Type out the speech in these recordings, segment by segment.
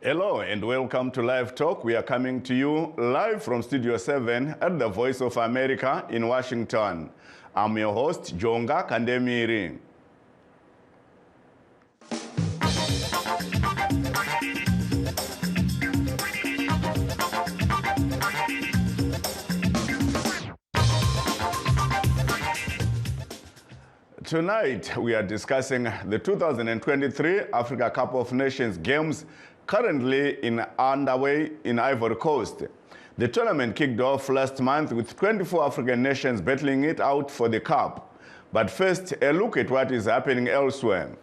Hello and welcome to Live Talk. We are coming to you live from Studio 7 at the Voice of America in Washington. I'm your host, Jonga Kandemiri. Tonight, we are discussing the 2023 Africa Cup of Nations Games currently underway in Ivory Coast. The tournament kicked off last month with 24 African nations battling it out for the Cup. But first, a look at what is happening elsewhere.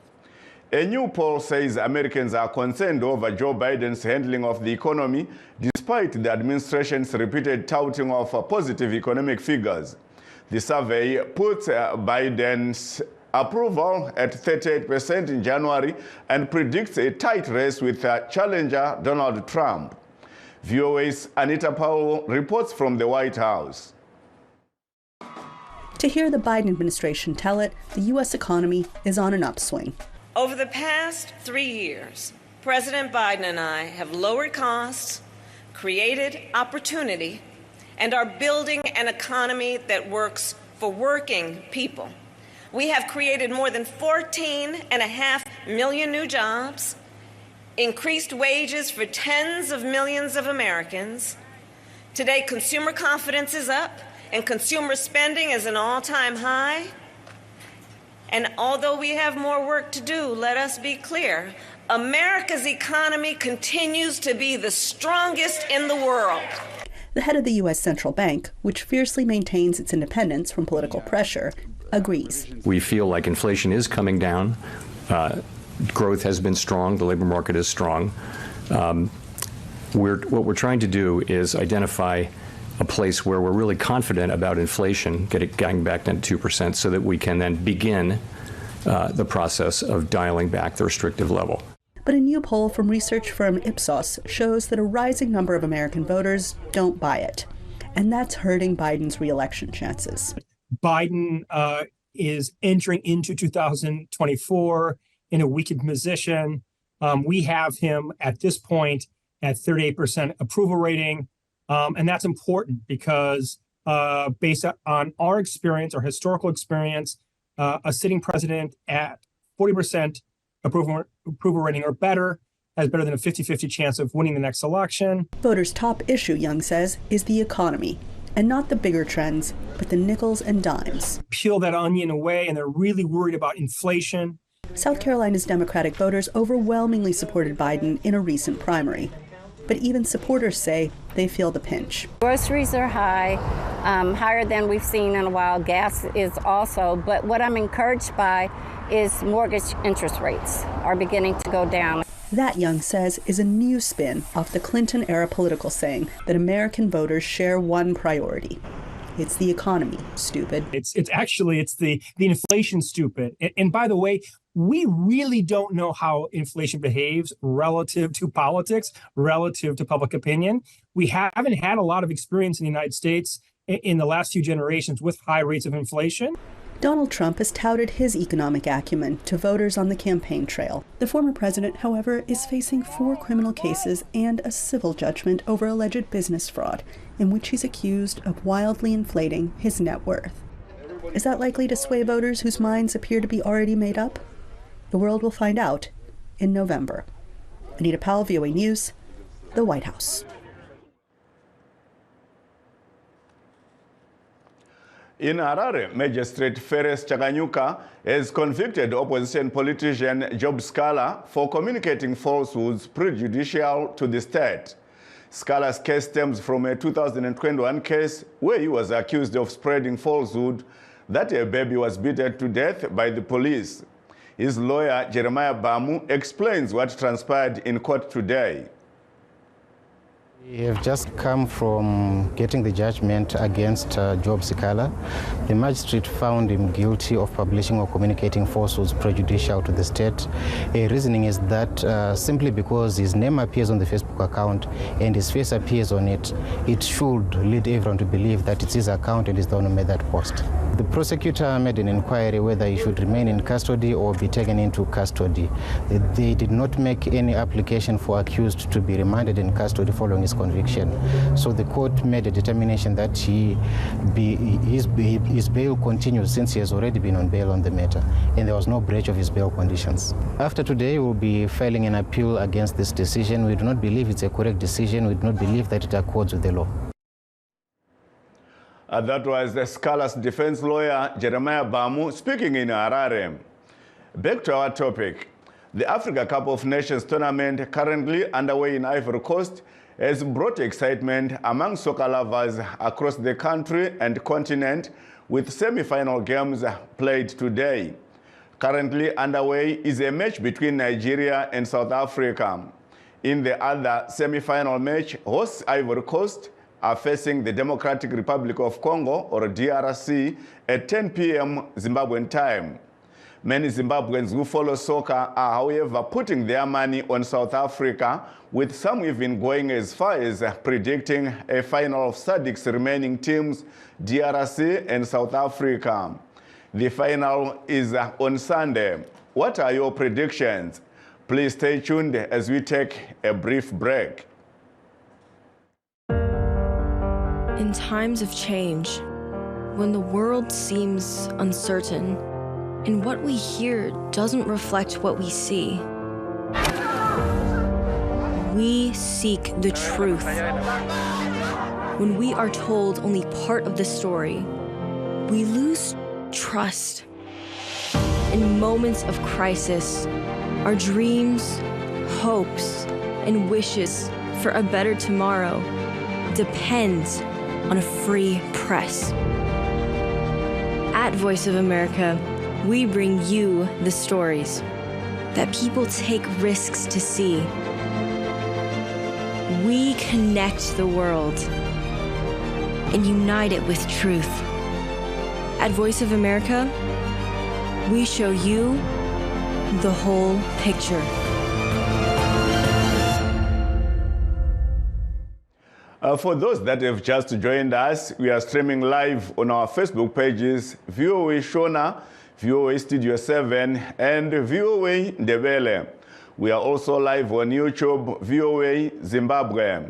A new poll says Americans are concerned over Joe Biden's handling of the economy, despite the administration's repeated touting of positive economic figures. The survey puts Biden's approval at 38% in January and predicts a tight race with challenger Donald Trump. VOA's Anita Powell reports from the White House. To hear the Biden administration tell it, the U.S. economy is on an upswing. Over the past 3 years, President Biden and I have lowered costs, created opportunity, and are building an economy that works for working people. We have created more than 14.5 million new jobs, increased wages for tens of millions of Americans. Today, consumer confidence is up and consumer spending is an all-time high. And although we have more work to do, let us be clear, America's economy continues to be the strongest in the world. The head of the U.S. Central Bank, which fiercely maintains its independence from political pressure, agrees. We feel like inflation is coming down. Growth has been strong. The labor market is strong. What we're trying to do is identify a place where we're really confident about inflation, getting back down to 2%, so that we can then begin the process of dialing back the restrictive level. But a new poll from research firm Ipsos shows that a rising number of American voters don't buy it. And that's hurting Biden's re-election chances. Biden is entering into 2024 in a weakened position. We have him at this point at 38% approval rating. And that's important because based on our experience, our historical experience, a sitting president at 40% approval rating or better has better than a 50-50 chance of winning the next election. Voters' top issue, Young says, is the economy. And not the bigger trends, but the nickels and dimes. Peel that onion away, and they're really worried about inflation. South Carolina's Democratic voters overwhelmingly supported Biden in a recent primary. But even supporters say they feel the pinch. Groceries are high, higher than we've seen in a while. Gas is also, but what I'm encouraged by is mortgage interest rates are beginning to go down. That, Young says, is a new spin off the Clinton-era political saying that American voters share one priority. It's the economy, stupid. It's the inflation, stupid. And by the way, we really don't know how inflation behaves relative to politics, relative to public opinion. We haven't had a lot of experience in the United States in the last few generations with high rates of inflation. Donald Trump has touted his economic acumen to voters on the campaign trail. The former president, however, is facing 4 criminal cases and a civil judgment over alleged business fraud, in which he's accused of wildly inflating his net worth. Is that likely to sway voters whose minds appear to be already made up? The world will find out in November. Anita Powell, VOA News, the White House. In Harare, Magistrate Ferres Chaganyuka has convicted opposition politician Job Scala for communicating falsehoods prejudicial to the state. Scala's case stems from a 2021 case where he was accused of spreading falsehood that a baby was beaten to death by the police. His lawyer, Jeremiah Bamu, explains what transpired in court today. We have just come from getting the judgment against Job Sikala. The magistrate found him guilty of publishing or communicating falsehoods prejudicial to the state. A reasoning is that simply because his name appears on the Facebook account and his face appears on it, it should lead everyone to believe that it's his account and he's the one who made that post. The prosecutor made an inquiry whether he should remain in custody or be taken into custody. They did not make any application for accused to be remanded in custody following his conviction. So the court made a determination that his bail continues since he has already been on bail on the matter, and there was no breach of his bail conditions. After today, we'll be filing an appeal against this decision. We do not believe it's a correct decision. We do not believe that it accords with the law. That was the Scala's defense lawyer, Jeremiah Bamu, speaking in Harare. Back to our topic. The Africa Cup of Nations tournament, currently underway in Ivory Coast, has brought excitement among soccer lovers across the country and continent, with semi-final games played today. Currently underway is a match between Nigeria and South Africa. In the other semi-final match, hosts Ivory Coast are facing the Democratic Republic of Congo, or DRC, at 10 p.m. Zimbabwean time. Many Zimbabweans who follow soccer are, however, putting their money on South Africa, with some even going as far as predicting a final of SADC's remaining teams, DRC and South Africa. The final is on Sunday. What are your predictions? Please stay tuned as we take a brief break. In times of change, when the world seems uncertain, and what we hear doesn't reflect what we see, we seek the truth. When we are told only part of the story, we lose trust. In moments of crisis, our dreams, hopes, and wishes for a better tomorrow depends on a free press. At Voice of America, we bring you the stories that people take risks to see. We connect the world and unite it with truth. At Voice of America, we show you the whole picture. For those that have just joined us, we are streaming live on our Facebook pages, VOA Shona, VOA Studio 7, and VOA Ndebele. We are also live on YouTube, VOA Zimbabwe.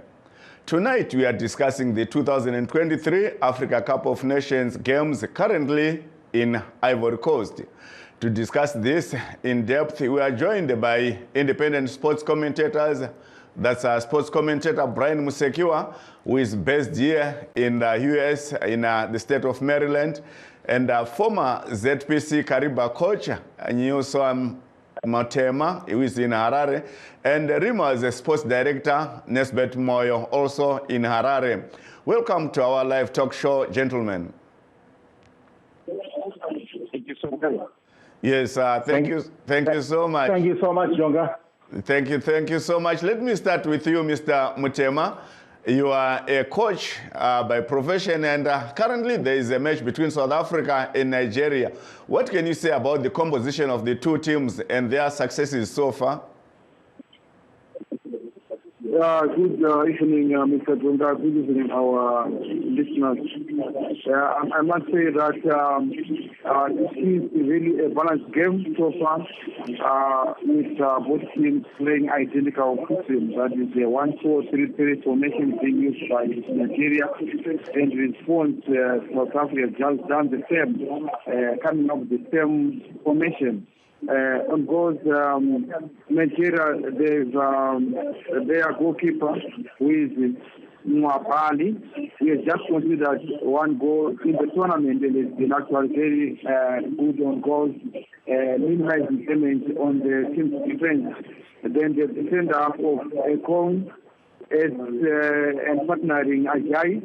Tonight, we are discussing the 2023 Africa Cup of Nations games currently in Ivory Coast. To discuss this in depth, we are joined by independent sports commentators. That's our sports commentator, Brian Musekiwa, who is based here in the U.S., in the state of Maryland, and former ZPC Kariba coach, Nyuso Motema, who is in Harare, and Rima is a sports director, Nesbet Moyo, also in Harare. Welcome to our live talk show, gentlemen. Thank you so much. Yes, thank you so much. Thank you so much, Jonga. Thank you so much. Let me start with you, Mr. Mutema. You are a coach by profession, and currently there is a match between South Africa and Nigeria. What can you say about the composition of the two teams and their successes so far? Good evening, Mr. Jonga. Good evening, our listeners. I must say that this is really a balanced game so far, with both teams playing identical systems. That is the 1-4-3-3 formation being used by Nigeria, and in response, South Africa has just done the same, coming up with the same formation. On goals, Nigeria, their goalkeeper, who is Mwabali, he has just considered one goal in the tournament, and has been actually very good on goals, minimizing damage on the team's defense. Then the defender of Ekong and partnering Ajayi,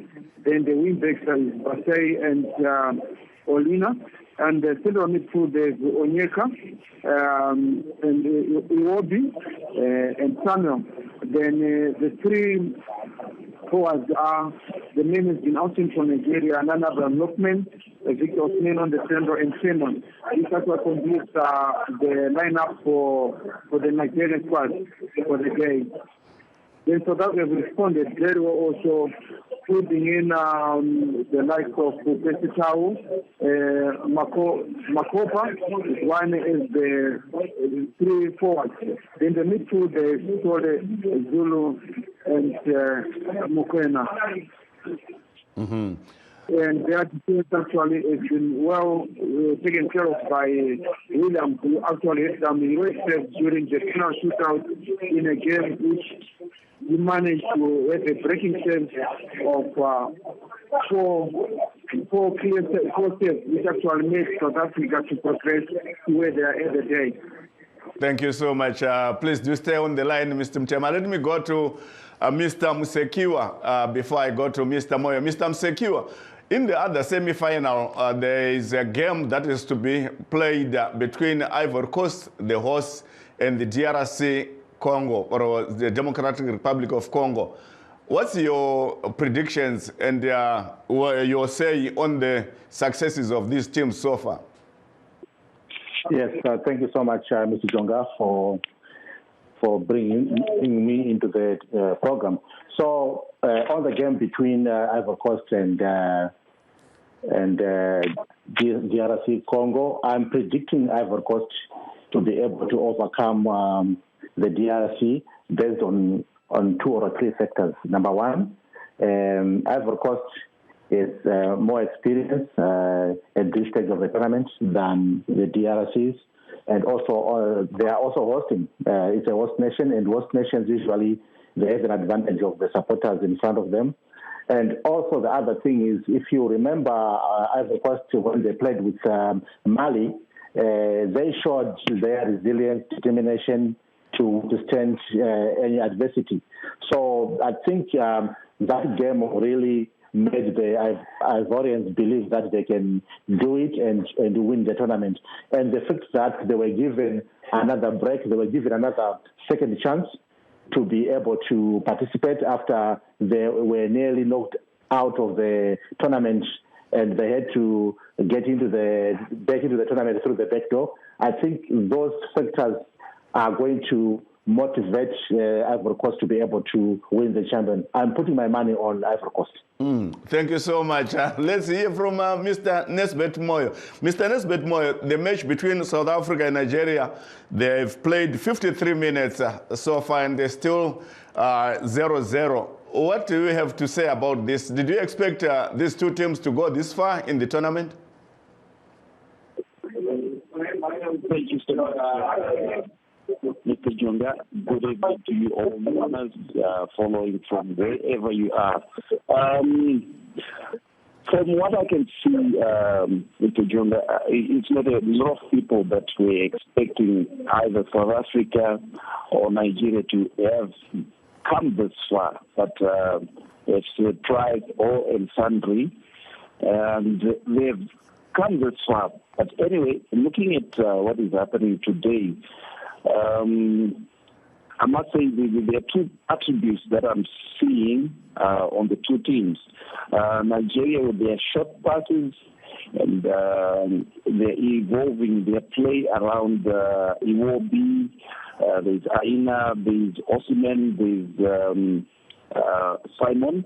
then the wingbacks are Basay and Olina. And the center midfield, there's Onyeka, and Iwobi, and Samuel. Then the three forwards are the name has been outing for Nigeria, Nana Lokman, Victor Osman on the centre, and Simon. This is what completes the lineup for the Nigerian squad for the game. Then South Africa have responded very well, also putting in the likes of Pesitau, Makopa. One is the 3 forwards. Then the midfield, the Sole, Zulu, and Mukwena. Mm-hmm. And their defense actually has been well taken care of by Williams, who actually had some saves during the final shootout in a game which he managed to have a breaking save of four saves, which actually made South Africa to progress to where they are at the day. Thank you so much. Please do stay on the line, Mr. Mtema. Let me go to Mr. Musekiwa before I go to Mr. Moyo. Mr. Musekiwa, in the other semi-final, there is a game that is to be played between Ivory Coast, the host, and the DRC Congo, or the Democratic Republic of Congo. What's your predictions and your say on the successes of these teams so far? Yes, thank you so much, Mr. Jonga, for bringing me into the program. So on the game between Ivory Coast and DRC Congo, I'm predicting Ivory Coast to be able to overcome the DRC based on 2 or 3 factors. Number one, Ivory Coast is more experienced at this stage of the tournament than the DRCs. And also, they are also hosting. It's a host nation, and host nations usually, they have an advantage of the supporters in front of them. And also the other thing is, if you remember Ivory Coast, when they played with Mali, they showed their resilience, determination to stand any adversity. So I think that game really made the Ivorians believe that they can do it and win the tournament. And the fact that they were given another break, they were given another second chance to be able to participate after they were nearly knocked out of the tournament and they had to get back into the tournament through the back door. I think those factors are going to motivate Ivory Coast to be able to win the champion. I'm putting my money on Ivory Coast. Thank you so much. Let's hear from Mr. Nesbet Moyo. Mr. Nesbet Moyo, the match between South Africa and Nigeria, they've played 53 minutes so far and they're still 0-0. What do you have to say about this? Did you expect these two teams to go this far in the tournament? Thank you so much, Mr. Jonga. Good evening to you all listeners following from wherever you are. From what I can see, Mr. Jonga, it's not a lot of people that were expecting either South Africa or Nigeria to have come this far, but they've tried all and sundry, and they've come this far. But anyway, looking at what is happening today, I must say there are 2 attributes that I'm seeing on the 2 teams. Nigeria with their short passes, and they're evolving their play around Iwobi, there's Aina, there's Osimhen, there's Simon.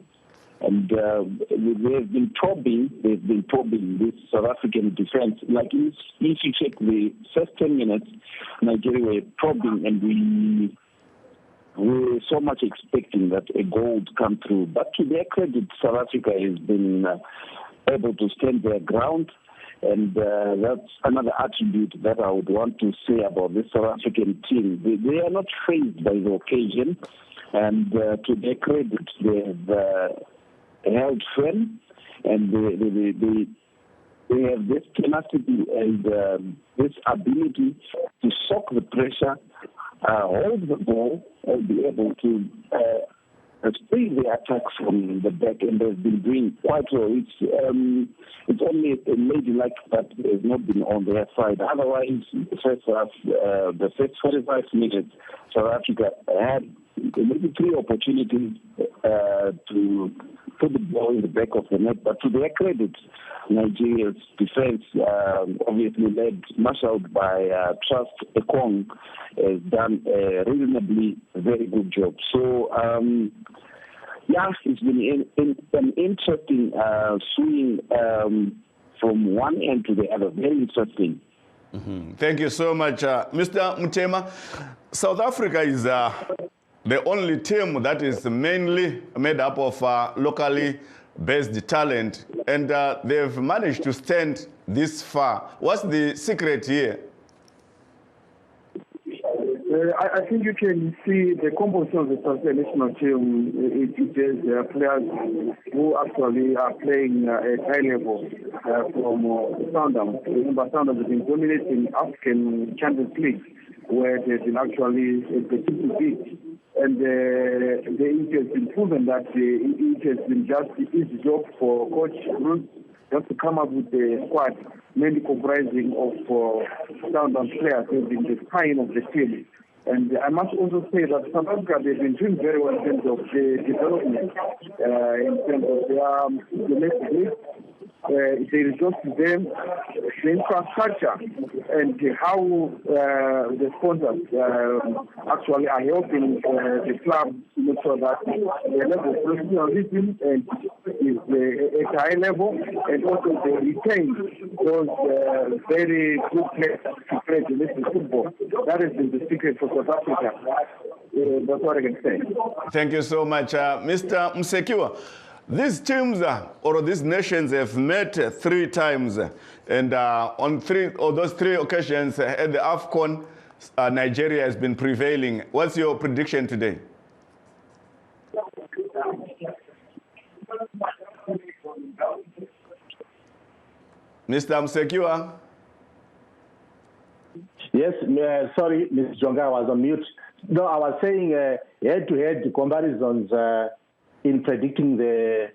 And they've been probing this South African defense. Like if you check the first 10 minutes, Nigeria were probing, and we were so much expecting that a goal would come through. But to their credit, South Africa has been able to stand their ground, and that's another attribute that I would want to say about this South African team. They are not fazed by the occasion, and to their credit, they've held firm, and they have this tenacity and this ability to soak the pressure, hold the ball, and be able to spray the attack from the back, and they've been doing quite well. It's only a ladylike that has not been on their side. Otherwise, the first half, the first 45 minutes, South Africa had maybe 3 opportunities to put the ball in the back of the net. But to their credit, Nigeria's defense, obviously led, marshaled by Trust Ekong, has done a reasonably very good job. So, it's been an interesting swing from one end to the other. Very interesting. Mm-hmm. Thank you so much. Mr. Mutema, South Africa is the only team that is mainly made up of locally based talent, and they've managed to stand this far. What's the secret here? I think you can see the composition of the South African national team. It is players who actually are playing at high level from Sundowns. Remember, Sundowns has been dominating African Champions League, where they've been actually the team to beat. And it has been proven that it has been just an easy job for Coach Bruce just to come up with a squad mainly comprising of Sundowns players who have been the spine of the team. And I must also say that South Africa, they've been doing very well in terms of the development, in terms of their domestic league. They resort to them, the infrastructure, and how the sponsors actually are helping the club to make sure that the level of professionalism is at a high level, and also they retain those very good players to play domestic football. That has been the secret for South Africa. That's what I can say. Thank you so much. Mr. Msekiwa. These teams or these nations have met 3 times, and on those 3 occasions at the AFCON, Nigeria has been prevailing. What's your prediction today? Mr. Msekiwa? Yes, sorry, Ms. Jonga, I was on mute. No, I was saying head-to-head comparisons in predicting the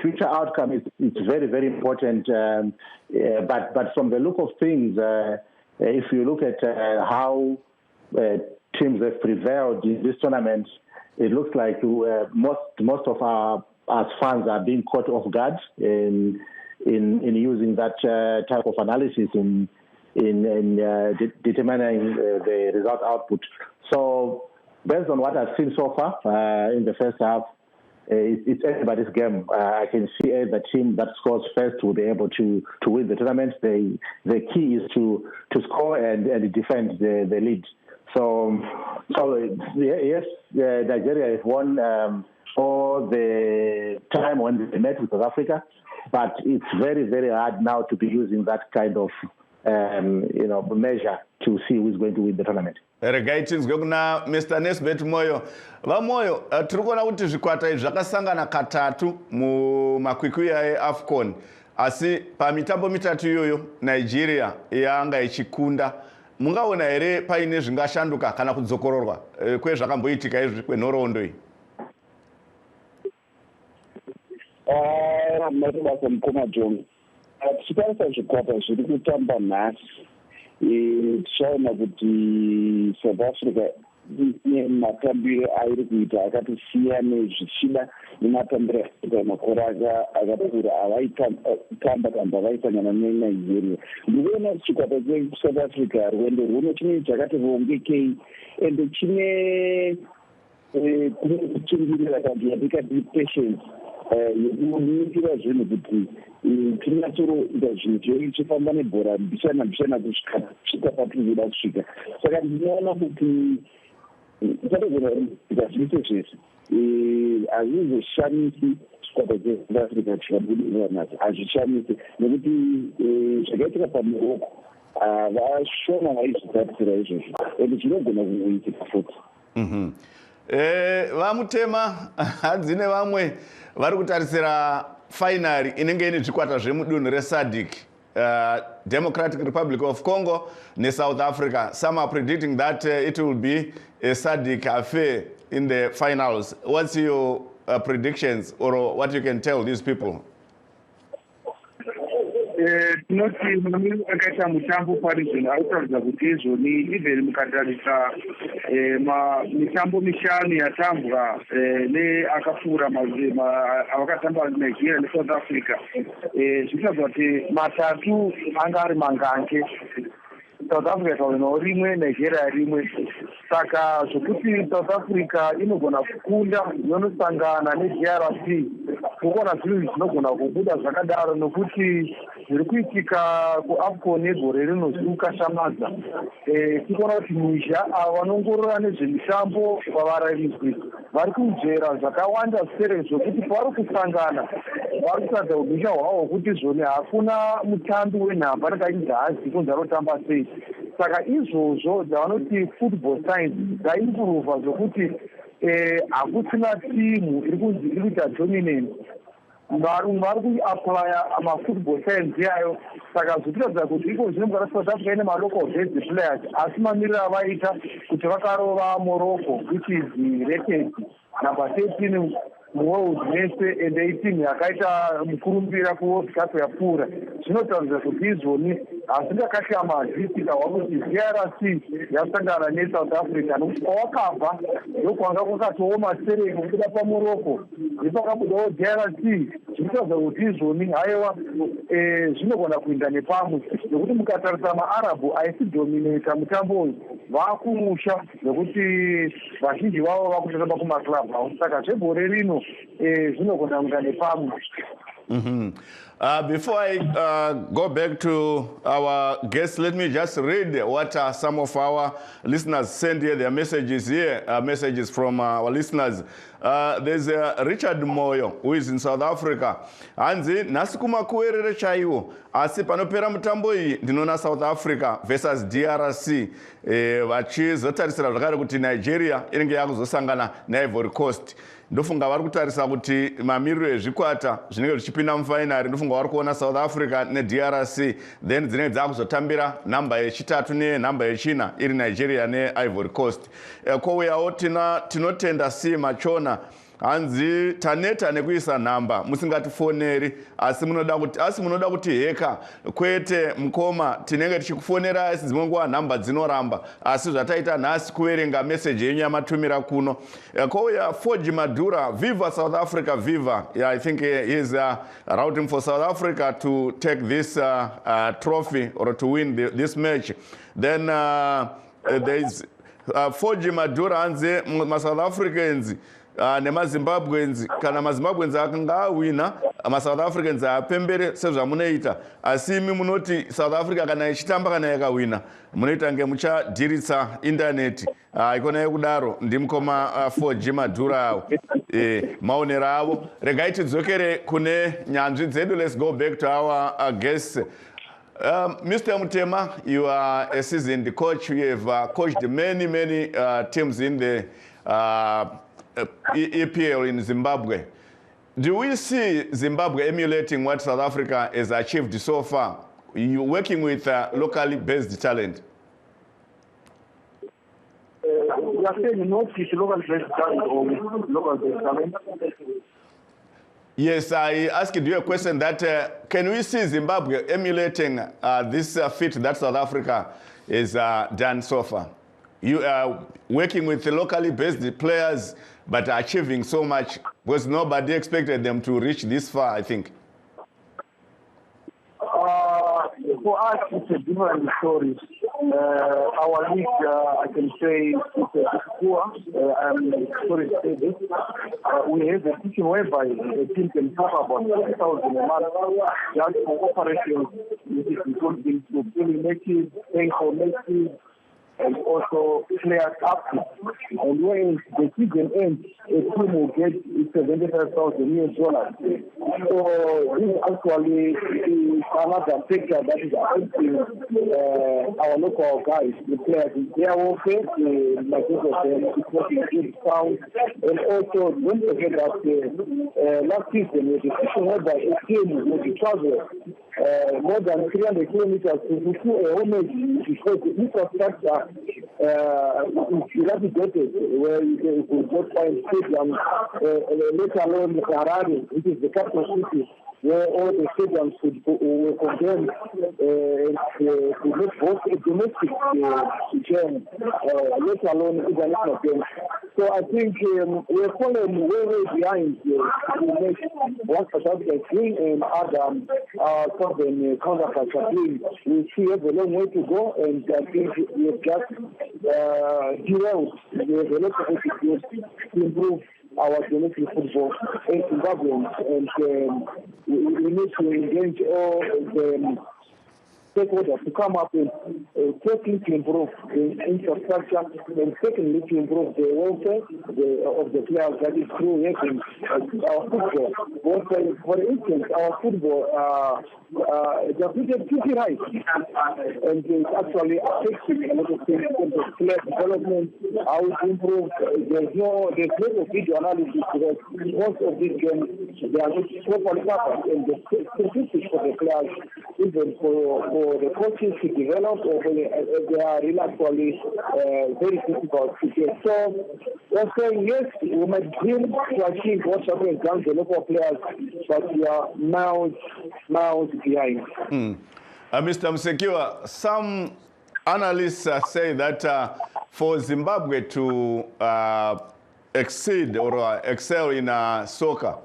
future outcome it's very, very important. But from the look of things, if you look at how teams have prevailed in this tournament, it looks like most of our fans are being caught off guard in using that type of analysis in determining the result output. So based on what I've seen so far in the first half, it's everybody's game. I can see the team that scores first will be able to win the tournament. The key is to score and defend the lead. So yes, Nigeria has won for the time when they met with South Africa, but it's very, very hard now to be using that kind of measure to see who's going to win the tournament. Regaitins kuna Mr. Nesbet Moyo. Vamoyo, turikuona kuti zvikwata izvi zvakasangana katatu mumakwikwi AFCON. Asi pamitambo mitatu iyoyo Nigeria yanga ichikunda. Mungaona here paine zvingashanduka kana kudzokororwa kwezvakamboitika izvi kwenhoroondo iyi? Matibasa mukoma John. Tichitarisa zvikwata zviri kutamba nhasi, tichaona kuti South Africa matambiro airi kuita akatisiyana zvichida nematambiro aita makore akapfuura avaitamba vaisangana neNigeria. Ndikuona chikwata cheSouth Africa rwendo rwuno chine chakati vongekei ende chine kuchingirira kandi yatikati patience yekuningira zvinhu kuti tinatoroita zvinhu chifamba nebhora mbishana kusvika patirikuda kusvika. Saka ndinoona kuti tatogona zvese zvese hazvizoshamisi chikwata cheSouth Africa chikabudirira nhasi, hazvishamisi nekuti zvakaitika paMorocco vashoma vaizvitarisira izvozvo ende zvinogona kuitika futi. Vamutema hadzine vamwe vari kutarisira finali inenge ine zvikwata zvemudunhu reSADC, Democratic Republic of Congo neSouth Africa. Some are predicting that it will be a SADC affair. in the finals. What's your predictions or what you can tell these people? Tinoti munhu akaita mutambo parizvino arikutaridza kuti izvoni even mukatarisa mitambo mishanu yatambwa neakapfuura avakatamba Nigeria neSouth Africa zvichitaridza kuti matatu anga ari mangange. South Africa ikaonawo rimwe, Nigeria rimwe. Saka zvokuti South Africa inogona kukunda yonosangana neDRC, kuona zvinhu zvinogona kubuda zvakadaro nokuti zviri kuitika kuAFCON negore rino zviri kukashamadza. Tikuona kuti muzha avo vanongorora nezvemitambo vavarairizwi vari kunzvera zvakawanda sere zvokuti pavari kusangana vari kutaridza umhizha hwavo kuti zvoni hakuna mutambi wenhamba ringainzi hazi kunzi anotamba sei. Saka izvozvo dzavanoti football science dzaimprova zvokuti hakusina timu iri kunzi iri kuita dominance. Vari kuaplya mafootball science yayo. Saka zvitiratidza kuti iko zvino mukati South Africa ine malocal based players asi mamiriro avaita kuti vakarova Morocco which is rated number 13 muworld mese ende itimu yakaita mukurumbira kuworld cup yapfuura. Zvinotaridza kuti izvoni hazvingakashamazi tikahwa kuti DRC yasangana neSouth Africa nokuti kwawakabva ndokwanga kwakatooma sere kubuda paMorocco nepakabudawo DRC. Zvinotaridza kuti izvoni haiwa zvinogona kuenda nepamwe nekuti mukatarisa maArabhu aisidominata mutambo uyu vaakumusha nekuti vazhinji vavo vakutotamba kumaklabhu avo. Saka zvegore rino zvinogona kuenda nepamwe. Before I go back to our guests, let me just read what some of our listeners send here. Their messages here, messages from our listeners. There's Richard Moyo, who is in South Africa. Anzi, nasikuma kuerere chaiwo. Asi panopera mutambo iyi ndinona South Africa versus DRC. Vachizotarisira zvakare kuti Nigeria inenge yakuzosangana neIvory Coast. Ndofunga vari kutarisa kuti mamiriro ezvikwata zvinenge zvichipinda mufainari. Ndofunga vari kuona South Africa neDRC, then dzinenge dzakuzotambira namba yechitatu nenamba yechina iri Nigeria neIvory Coast. Kouyawo tinotenda si machona hanzi taneta nekuisa nhamba musingatifoneri asi munoda kuti heka kwete mukoma tinenge tichikufonera asi dzimwe nguva nhamba dzinoramba asi zvataita nhasi kuverenga message yenyu yamatumira kuno. Kouya Forge Madura, viva South Africa, viva. Yeah, I think he is routing for South Africa to take this trophy or to win this match. Then there is Forge Madura hanzi South Africans nemaZimbabweans kana maZimbabweans akanga awina South Africans apembere sezvamunoita asi imi munoti South Africa kana ichitamba kana yakawina munoita ngemuchadhiritsa internet ikona yekudaro ndimukoma Forge Madura awo maonero avo. Regai tidzokere kune nyanzvi dzedu. Let's go back to our guests. Mr. Mutema, you are a seasoned coach. You have coached many teams in the EPL in Zimbabwe. Do we see Zimbabwe emulating what South Africa has achieved so far? You're working with locally based talent. You are saying not with locally based talent or with local based talent? Yes, I asked you a question that can we see Zimbabwe emulating this feat that South Africa has done so far? You are working with the locally based players but achieving so much because nobody expected them to reach this far, I think. For us, it's a different story. Our league, I can say, is poor. I'm sorry to say this. We have a situation whereby a team can talk about 2,000 a month just for operations, which is including to billing matches, paying for matches, and also players up. And when the season ends, a team will get $75,000. So this actually is another factor that is affecting our local guys, the players. They are okay, like good sound. And also, don't forget that last season, the situation whereby a team would travel more than 300 kilometers to do a home match because the infrastructure dilapidated, where you can just find stadiums, let alone Harare, which is the capital city, where all the stadiums were condemned to make both a domestic game, let alone international games. So I think we're falling way behind to make what South Africa is doing and other southern counterparts are doing. We see have a long way to go, and I think we have just derailed. We have a lot of work to improve our domestic football in Zimbabweans, and we need to engage all the stakeholders to come up with firstly to improve the infrastructure, and secondly to improve the welfare of the players, that is through having our football. For instance, our football, the TV rights, and it's actually affecting a lot of things in terms of player development, how it improves. There's no video analysis because most of these games, they are not properly covered, and the statistics for the players, even for the coaches to develop, or they are really actually very difficult to get. So we're saying, yes, we might dream to achieve what happened down the local players, but we are miles behind. Mr. Msekiwa, some analysts say that for Zimbabwe to exceed or excel in soccer,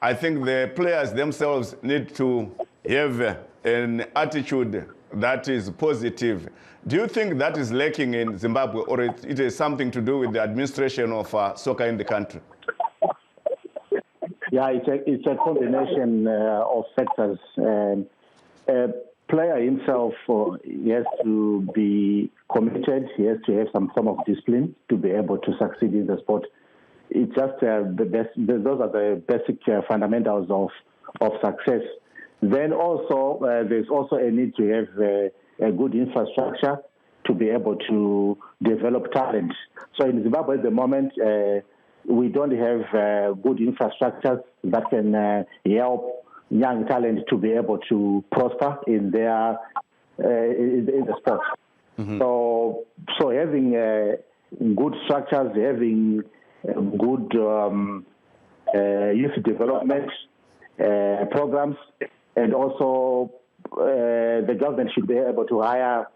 I think the players themselves need to have an attitude that is positive. Do you think that is lacking in Zimbabwe, or it is something to do with the administration of soccer in the country? Yeah, it's a combination of factors. Player himself, he has to be committed. He has to have some form of discipline to be able to succeed in the sport. It's just those are the basic fundamentals of success. Then also, there's also a need to have a good infrastructure to be able to develop talent. So in Zimbabwe at the moment, we don't have good infrastructures that can help young talent to be able to prosper in their in the sport. Mm-hmm. So having good structures, having good youth development programs, and also the government should be able to hire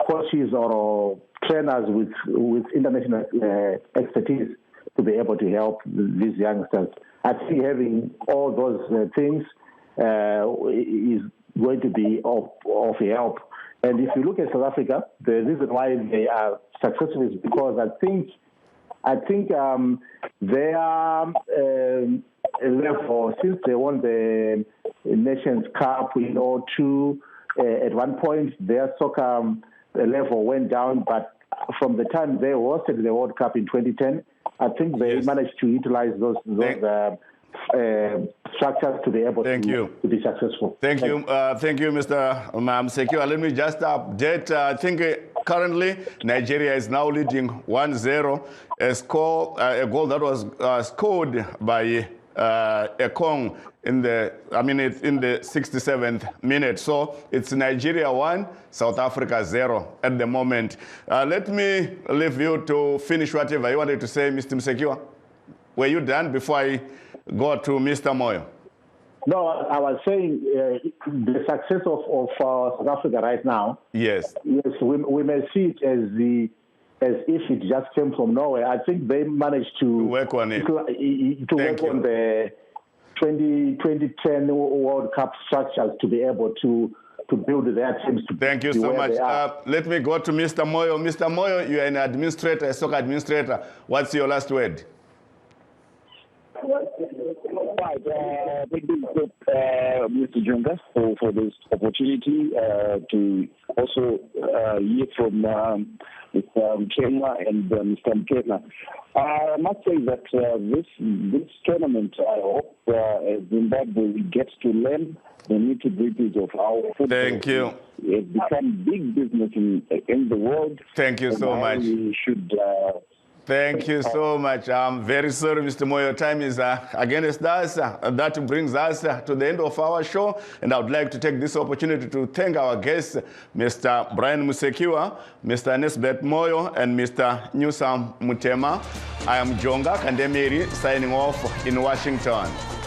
coaches or trainers with international expertise to be able to help these youngsters. I think having all those things is going to be of help. And if you look at South Africa, the reason why they are successful is because I think they are level, since they won the Nations Cup in 2002, at one point their soccer level went down, but from the time they hosted the World Cup in 2010, I think they managed to utilize those structures to be able to be successful. Thank you, Mr. Msekiwa. Let me just update. I think currently Nigeria is now leading 1-0. A goal that was scored by Ekong in the 67th minute. So it's Nigeria 1, South Africa 0 at the moment. Let me leave you to finish whatever you wanted to say, Mr. Msekiwa. Were you done before I go to Mr. Moyo? No, I was saying the success of South Africa right now. Yes, we may see it as if it just came from nowhere. I think they managed to work on it. To work on the 2010 World Cup structures to be able to build their teams. Thank you so much. Let me go to Mr. Moyo. Mr. Moyo, you are an administrator, a soccer administrator. What's your last word? Right. Thank you, Mr. Junga, for this opportunity to also hear from Mr. Mkema and Mr. Mkema. I must say that this tournament, I hope Zimbabwe gets to learn the nitty-gritties of our football. Thank you. It's become big business in the world. Thank you so much. We should Thank you so much. I'm very sorry, Mr. Moyo. Time is against us. That brings us to the end of our show. And I would like to take this opportunity to thank our guests, Mr. Brian Musekiwa, Mr. Nesbeth Moyo, and Mr. Newsam Mutema. I am Jonga Kandemiri, signing off in Washington.